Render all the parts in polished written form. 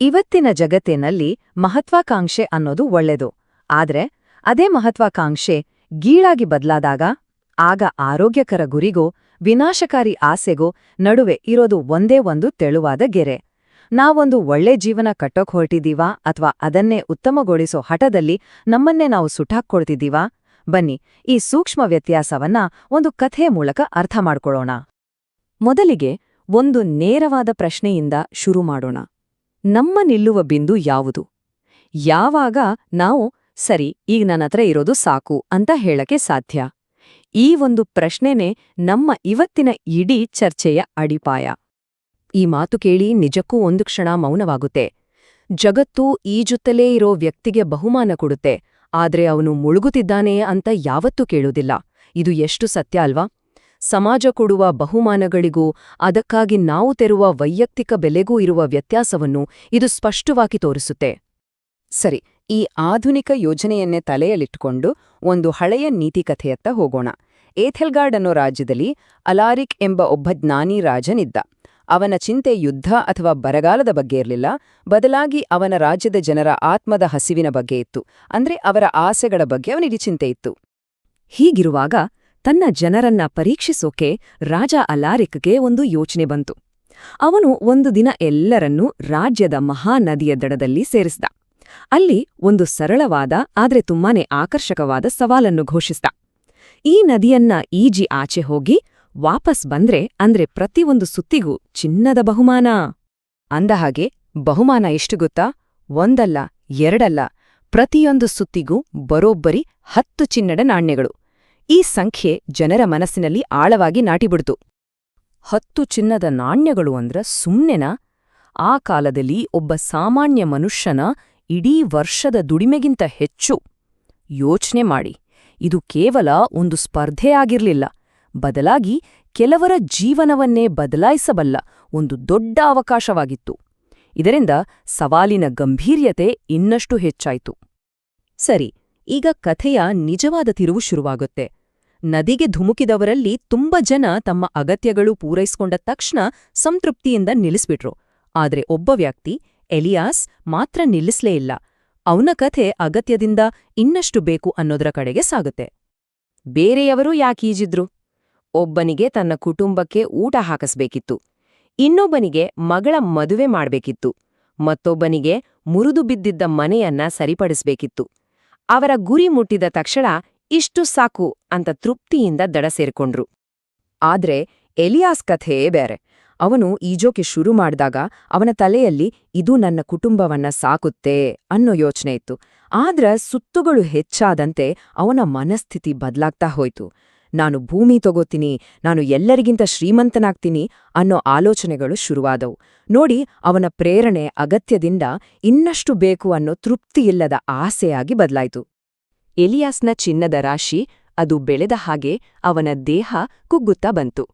ಇವತ್ತಿನ ಜಗತ್ತಿನಲ್ಲಿ ಮಹತ್ವಾಕಾಂಕ್ಷೆ ಅನ್ನೋದು ಒಳ್ಳೆದು. ಆದ್ರೆ ಅದೇ ಮಹತ್ವಾಕಾಂಕ್ಷೆ ಗೀಳಾಗಿ ಬದಲಾದಾಗ ಆಗ ಆರೋಗ್ಯಕರ ಗುರಿಗೋ ವಿನಾಶಕಾರಿ ಆಸೆಗೋ ನಡುವೆ ಇರೋದು ಒಂದೇ ಒಂದು ತೆಳುವಾದ ಗೆರೆ. ನಾವೊಂದು ಒಳ್ಳೆ ಜೀವನ ಕಟ್ಟೋಕ್ ಹೊರಟಿದೀವಾ ಅಥವಾ ಅದನ್ನೇ ಉತ್ತಮಗೊಳಿಸೋ ಹಠದಲ್ಲಿ ನಮ್ಮನ್ನೇ ನಾವು ಸುಟ್ಟಾಕ್ಕೊಳ್ತಿದ್ದೀವಾ? ಬನ್ನಿ, ಈ ಸೂಕ್ಷ್ಮ ವ್ಯತ್ಯಾಸವನ್ನ ಒಂದು ಕಥೆಯ ಮೂಲಕ ಅರ್ಥ ಮಾಡ್ಕೊಳ್ಳೋಣ. ಮೊದಲಿಗೆ ಒಂದು ನೇರವಾದ ಪ್ರಶ್ನೆಯಿಂದ ಶುರು ಮಾಡೋಣ. ನಮ್ಮ ನಿಲ್ಲುವ ಬಿಂದು ಯಾವುದು? ಯಾವಾಗ ನಾವು ಸರಿ, ಈಗ ನನ್ನತ್ರ ಇರೋದು ಸಾಕು ಅಂತ ಹೇಳಕ್ಕೆ ಸಾಧ್ಯ? ಈ ಒಂದು ಪ್ರಶ್ನೆನೇ ನಮ್ಮ ಇವತ್ತಿನ ಇಡೀ ಚರ್ಚೆಯ ಅಡಿಪಾಯ. ಈ ಮಾತು ಕೇಳಿ ನಿಜಕ್ಕೂ ಒಂದು ಕ್ಷಣ ಮೌನವಾಗುತ್ತೆ. ಜಗತ್ತು ಈಜುತ್ತಲೇ ಇರೋ ವ್ಯಕ್ತಿಗೆ ಬಹುಮಾನ ಕೊಡುತ್ತೆ, ಆದ್ರೆ ಅವನು ಮುಳುಗುತ್ತಿದ್ದಾನೆ ಅಂತ ಯಾವತ್ತೂ ಕೇಳುವುದಿಲ್ಲ. ಇದು ಎಷ್ಟು ಸತ್ಯ ಅಲ್ವಾ? ಸಮಾಜ ಕೊಡುವ ಬಹುಮಾನಗಳಿಗೂ ಅದಕ್ಕಾಗಿ ನಾವು ತೆರುವ ವೈಯಕ್ತಿಕ ಬೆಲೆಗೂ ಇರುವ ವ್ಯತ್ಯಾಸವನ್ನು ಇದು ಸ್ಪಷ್ಟವಾಗಿ ತೋರಿಸುತ್ತೆ. ಸರಿ, ಈ ಆಧುನಿಕ ಯೋಜನೆಯನ್ನೇ ತಲೆಯಲ್ಲಿಟ್ಟುಕೊಂಡು ಒಂದು ಹಳೆಯ ನೀತಿಕಥೆಯತ್ತ ಹೋಗೋಣ. ಏಥೆಲ್ಗಾರ್ಡ್ ಅನ್ನೋ ರಾಜ್ಯದಲ್ಲಿ ಅಲಾರಿಕ್ ಎಂಬ ಒಬ್ಬ ಜ್ಞಾನಿ ರಾಜನಿದ್ದ. ಅವನ ಚಿಂತೆ ಯುದ್ಧ ಅಥವಾ ಬರಗಾಲದ ಬಗ್ಗೆ ಇರಲಿಲ್ಲ, ಬದಲಾಗಿ ಅವನ ರಾಜ್ಯದ ಜನರ ಆತ್ಮದ ಹಸಿವಿನ ಬಗ್ಗೆ ಇತ್ತು. ಅಂದ್ರೆ ಅವರ ಆಸೆಗಳ ಬಗ್ಗೆ ಅವನಿಗೆ ಚಿಂತೆ ಇತ್ತು. ಹೀಗಿರುವಾಗ ತನ್ನ ಜನರನ್ನ ಪರೀಕ್ಷಿಸೋಕೆ ರಾಜ ಅಲಾರಿಕ್ಗೆ ಒಂದು ಯೋಚನೆ ಬಂತು. ಅವನು ಒಂದು ದಿನ ಎಲ್ಲರನ್ನೂ ರಾಜ್ಯದ ಮಹಾನದಿಯ ದಡದಲ್ಲಿ ಸೇರಿಸಿದ. ಅಲ್ಲಿ ಒಂದು ಸರಳವಾದ ಆದ್ರೆ ತುಂಬಾನೇ ಆಕರ್ಷಕವಾದ ಸವಾಲನ್ನು ಘೋಷಿಸಿದ. ಈ ನದಿಯನ್ನ ಈಜಿ ಆಚೆ ಹೋಗಿ ವಾಪಸ್ ಬಂದ್ರೆ ಅಂದ್ರೆ ಪ್ರತಿಯೊಂದು ಸುತ್ತಿಗೂ ಚಿನ್ನದ ಬಹುಮಾನ. ಅಂದಹಾಗೆ ಬಹುಮಾನ ಎಷ್ಟು ಗೊತ್ತಾ? ಒಂದಲ್ಲ, ಎರಡಲ್ಲ, ಪ್ರತಿಯೊಂದು ಸುತ್ತಿಗೂ ಬರೋಬ್ಬರಿ 10 ಚಿನ್ನದ ನಾಣ್ಯಗಳು. ಈ ಸಂಖ್ಯೆ ಜನರ ಮನಸ್ಸಿನಲ್ಲಿ ಆಳವಾಗಿ ನಾಟಿಬಿಡ್ತು. 10 ಚಿನ್ನದ ನಾಣ್ಯಗಳು ಅಂದ್ರ ಸುಮ್ನೆನಾ? ಆ ಕಾಲದಲ್ಲಿ ಒಬ್ಬ ಸಾಮಾನ್ಯ ಮನುಷ್ಯನ ಇಡೀ ವರ್ಷದ ದುಡಿಮೆಗಿಂತ ಹೆಚ್ಚು. ಯೋಚ್ನೆ ಮಾಡಿ, ಇದು ಕೇವಲ ಒಂದು ಸ್ಪರ್ಧೆ ಆಗಿರ್ಲಿಲ್ಲ, ಬದಲಾಗಿ ಕೆಲವರ ಜೀವನವನ್ನೇ ಬದಲಾಯಿಸಬಲ್ಲ ಒಂದು ದೊಡ್ಡ ಅವಕಾಶವಾಗಿತ್ತು. ಇದರಿಂದ ಸವಾಲಿನ ಗಂಭೀರ್ಯತೆ ಇನ್ನಷ್ಟು ಹೆಚ್ಚಾಯಿತು. ಸರಿ, ಈಗ ಕಥೆಯ ನಿಜವಾದ ತಿರುವು ಶುರುವಾಗುತ್ತೆ. ನದಿಗೆ ಧುಮುಕಿದವರಲ್ಲಿ ತುಂಬ ಜನ ತಮ್ಮ ಅಗತ್ಯಗಳು ಪೂರೈಸಿಕೊಂಡ ತಕ್ಷಣ ಸಂತೃಪ್ತಿಯಿಂದ ನಿಲ್ಲಿಸ್ಬಿಟ್ರು. ಆದ್ರೆ ಒಬ್ಬ ವ್ಯಕ್ತಿ, ಎಲಿಯಾಸ್, ಮಾತ್ರ ನಿಲ್ಲಿಸ್ಲೇ ಇಲ್ಲ. ಅವನ ಕಥೆ ಅಗತ್ಯದಿಂದ ಇನ್ನಷ್ಟು ಬೇಕು ಅನ್ನೋದರ ಕಡೆಗೆ ಸಾಗುತ್ತೆ. ಬೇರೆಯವರು ಯಾಕೀಜಿದ್ರು? ಒಬ್ಬನಿಗೆ ತನ್ನ ಕುಟುಂಬಕ್ಕೆ ಊಟ ಹಾಕಿಸ್ಬೇಕಿತ್ತು, ಇನ್ನೊಬ್ಬನಿಗೆ ಮಗಳ ಮದುವೆ ಮಾಡ್ಬೇಕಿತ್ತು, ಮತ್ತೊಬ್ಬನಿಗೆ ಮುರಿದು ಬಿದ್ದಿದ್ದ ಮನೆಯನ್ನ ಸರಿಪಡಿಸ್ಬೇಕಿತ್ತು. ಅವರ ಗುರಿ ಮುಟ್ಟಿದ ತಕ್ಷಣ ಇಷ್ಟು ಸಾಕು ಅಂತ ತೃಪ್ತಿಯಿಂದ ದಡ ಸೇರ್ಕೊಂಡ್ರು. ಆದ್ರೆ ಎಲಿಯಾಸ್ ಕಥೆಯೇ ಬೇರೆ. ಅವನು ಈಜೋಕೆ ಶುರು ಮಾಡಿದಾಗ ಅವನ ತಲೆಯಲ್ಲಿ ಇದು ನನ್ನ ಕುಟುಂಬವನ್ನ ಸಾಕುತ್ತೆ ಅನ್ನೋ ಯೋಚನೆ ಇತ್ತು. ಆದ್ರ ಸುತ್ತುಗಳು ಹೆಚ್ಚಾದಂತೆ ಅವನ ಮನಸ್ಥಿತಿ ಬದಲಾಗ್ತಾ ಹೋಯ್ತು. ನಾನು ಭೂಮಿ ತಗೋತೀನಿ, ನಾನು ಎಲ್ಲರಿಗಿಂತ ಶ್ರೀಮಂತನಾಗ್ತೀನಿ ಅನ್ನೋ ಆಲೋಚನೆಗಳು ಶುರುವಾದವು. ನೋಡಿ, ಅವನ ಪ್ರೇರಣೆ ಅಗತ್ಯದಿಂದ ಇನ್ನಷ್ಟು ಬೇಕು ಅನ್ನೋ ತೃಪ್ತಿಯಿಲ್ಲದ ಆಸೆಯಾಗಿ ಬದಲಾಯಿತು. ಎಲಿಯಾಸ್ನ ಚಿನ್ನದ ರಾಶಿ ಅದು ಬೆಳೆದ ಹಾಗೆ ಅವನ ದೇಹ ಕುಗ್ಗುತ್ತಾ ಬಂತು.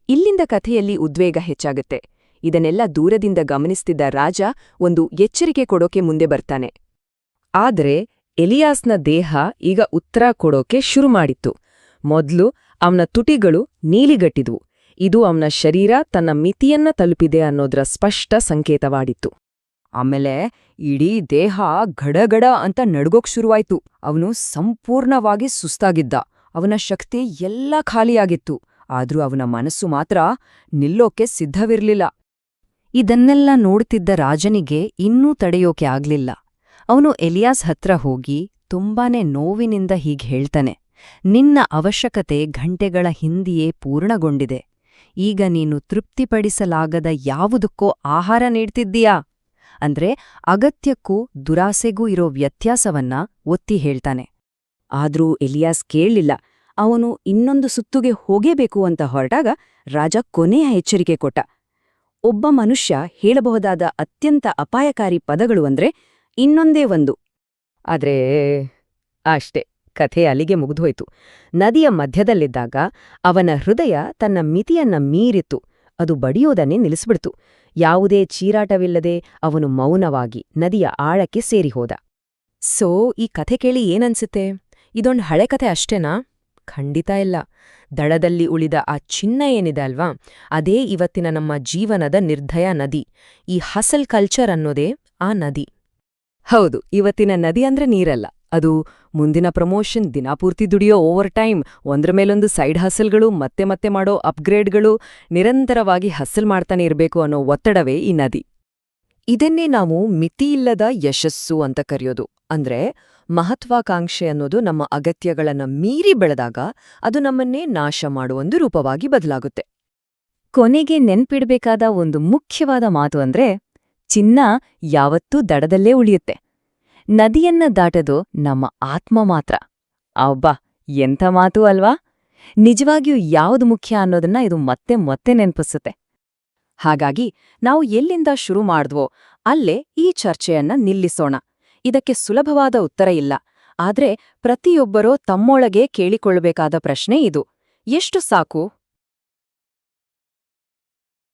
ಇಲ್ಲಿಂದ ಕಥೆಯಲ್ಲಿ ಉದ್ವೇಗ ಹೆಚ್ಚಾಗುತ್ತೆ. ಇದನ್ನೆಲ್ಲ ದೂರದಿಂದ ಗಮನಿಸ್ತಿದ್ದ ರಾಜ ಒಂದು ಎಚ್ಚರಿಕೆ ಕೊಡೋಕೆ ಮುಂದೆ ಬರ್ತಾನೆ. ಆದ್ರೆ ಎಲಿಯಾಸ್ನ ದೇಹ ಈಗ ಉತ್ತರ ಕೊಡೋಕೆ ಶುರು ಮಾಡಿತ್ತು. ಮೊದ್ಲು ಅವನ ತುಟಿಗಳು ನೀಲಿಗಟ್ಟಿದ್ವು. ಇದು ಅವನ ಶರೀರ ತನ್ನ ಮಿತಿಯನ್ನ ತಲುಪಿದೆ ಅನ್ನೋದ್ರ ಸ್ಪಷ್ಟ ಸಂಕೇತವಾಡಿತ್ತು. ಆಮೇಲೆ ಇಡೀ ದೇಹ ಗಡಗಡ ಅಂತ ನಡ್ಗೋಕ್ ಶುರುವಾಯ್ತು. ಅವನು ಸಂಪೂರ್ಣವಾಗಿ ಸುಸ್ತಾಗಿದ್ದ. ಅವನ ಶಕ್ತಿ ಎಲ್ಲ ಖಾಲಿಯಾಗಿತ್ತು. ಆದ್ರೂ ಅವನ ಮನಸ್ಸು ಮಾತ್ರ ನಿಲ್ಲೋಕೆ ಸಿದ್ಧವಿರ್ಲಿಲ್ಲ. ಇದನ್ನೆಲ್ಲ ನೋಡ್ತಿದ್ದ ರಾಜನಿಗೆ ಇನ್ನೂ ತಡೆಯೋಕೆ ಆಗ್ಲಿಲ್ಲ. ಅವನು ಎಲಿಯಾಸ್ ಹತ್ರ ಹೋಗಿ ತುಂಬಾನೇ ನೋವಿನಿಂದ ಹೀಗ್ ಹೇಳ್ತಾನೆ, ನಿನ್ನ ಅವಶ್ಯಕತೆ ಗಂಟೆಗಳ ಹಿಂದೆಯೇ ಪೂರ್ಣಗೊಂಡಿದೆ. ಈಗ ನೀನು ತೃಪ್ತಿಪಡಿಸಲಾಗದ ಯಾವುದಕ್ಕೋ ಆಹಾರ ನೀಡ್ತಿದ್ದೀಯಾ? ಅಂದ್ರೆ ಅಗತ್ಯಕ್ಕೂ ದುರಾಸೆಗೂ ಇರೋ ವ್ಯತ್ಯಾಸವನ್ನ ಒತ್ತಿ ಹೇಳ್ತಾನೆ. ಆದ್ರೂ ಎಲಿಯಾಸ್ ಕೇಳಲಿಲ್ಲ. ಅವನು ಇನ್ನೊಂದು ಸುತ್ತುಗೆ ಹೋಗೇಬೇಕು ಅಂತ ಹೊರಟಾಗ ರಾಜ ಕೊನೆಯ ಎಚ್ಚರಿಕೆ ಕೊಟ್ಟ. ಒಬ್ಬ ಮನುಷ್ಯ ಹೇಳಬಹುದಾದ ಅತ್ಯಂತ ಅಪಾಯಕಾರಿ ಪದಗಳು ಅಂದ್ರೆ ಇನ್ನೊಂದೇ ಒಂದು. ಆದ್ರೆ ಅಷ್ಟೇ, ಕಥೆ ಅಲ್ಲಿಗೆ ಮುಗಿದೋಯ್ತು. ನದಿಯ ಮಧ್ಯದಲ್ಲಿದ್ದಾಗ ಅವನ ಹೃದಯ ತನ್ನ ಮಿತಿಯನ್ನ ಮೀರಿತ್ತು. ಅದು ಬಡಿಯೋದನ್ನೇ ನಿಲ್ಲಿಸ್ಬಿಡ್ತು. ಯಾವುದೇ ಚೀರಾಟವಿಲ್ಲದೆ ಅವನು ಮೌನವಾಗಿ ನದಿಯ ಆಳಕ್ಕೆ ಸೇರಿ ಹೋದ. ಸೋ ಈ ಕಥೆ ಕೇಳಿ ಏನನ್ಸುತ್ತೆ? ಇದೊಂದು ಹಳೆ ಕಥೆ ಅಷ್ಟೇನಾ? ಖಂಡಿತ ಇಲ್ಲ. ದಡದಲ್ಲಿ ಉಳಿದ ಆ ಚಿನ್ನ ಏನಿದೆ ಅಲ್ವಾ, ಅದೇ ಇವತ್ತಿನ ನಮ್ಮ ಜೀವನದ ನಿರ್ಧಯ ನದಿ. ಈ ಹಸಲ್ ಕಲ್ಚರ್ ಅನ್ನೋದೇ ಆ ನದಿ. ಹೌದು, ಇವತ್ತಿನ ನದಿ ಅಂದ್ರೆ ನೀರಲ್ಲ. ಅದು ಮುಂದಿನ ಪ್ರಮೋಷನ್, ದಿನಾಪೂರ್ತಿ ದುಡಿಯೋ ಓವರ್ ಟೈಮ್, ಒಂದ್ರ ಮೇಲೊಂದು ಸೈಡ್ ಹಸಲ್ಗಳು, ಮತ್ತೆ ಮತ್ತೆ ಮಾಡೋ ಅಪ್ಗ್ರೇಡ್ಗಳು, ನಿರಂತರವಾಗಿ ಹಸಲ್ ಮಾಡ್ತಾನೆ ಇರಬೇಕು ಅನ್ನೋ ಒತ್ತಡವೇ ಈ ನದಿ. ಇದನ್ನೇ ನಾವು ಮಿತಿಯಿಲ್ಲದ ಯಶಸ್ಸು ಅಂತ ಕರೆಯೋದು. ಅಂದ್ರೆ ಮಹತ್ವಾಕಾಂಕ್ಷೆ ಅನ್ನೋದು ನಮ್ಮ ಅಗತ್ಯಗಳನ್ನ ಮೀರಿ ಬೆಳೆದಾಗ ಅದು ನಮ್ಮನ್ನೇ ನಾಶ ಮಾಡುವೊಂದು ರೂಪವಾಗಿ ಬದಲಾಗುತ್ತೆ. ಕೊನೆಗೆ ನೆನ್ಪಿಡ್ಬೇಕಾದ ಒಂದು ಮುಖ್ಯವಾದ ಮಾತು ಅಂದ್ರೆ, ಚಿನ್ನ ಯಾವತ್ತೂ ದಡದಲ್ಲೇ ಉಳಿಯುತ್ತೆ. ನದಿಯನ್ನ ದಾಟದು ನಮ್ಮ ಆತ್ಮ ಮಾತ್ರ. ಅಬ್ಬಾ, ಎಂಥ ಮಾತು ಅಲ್ವಾ? ನಿಜವಾಗಿಯೂ ಯಾವುದು ಮುಖ್ಯ ಅನ್ನೋದನ್ನ ಇದು ಮತ್ತೆ ಮತ್ತೆ ನೆನ್ಪಿಸುತ್ತೆ. ಹಾಗಾಗಿ ನಾವು ಎಲ್ಲಿಂದ ಶುರು ಮಾಡಿದ್ವೋ ಅಲ್ಲೇ ಈ ಚರ್ಚೆಯನ್ನ ನಿಲ್ಲಿಸೋಣ. ಇದಕ್ಕೆ ಸುಲಭವಾದ ಉತ್ತರ ಇಲ್ಲ, ಆದ್ರೆ ಪ್ರತಿಯೊಬ್ಬರೂ ತಮ್ಮೊಳಗೆ ಕೇಳಿಕೊಳ್ಳಬೇಕಾದ ಪ್ರಶ್ನೆ ಇದು: ಎಷ್ಟು ಸಾಕು?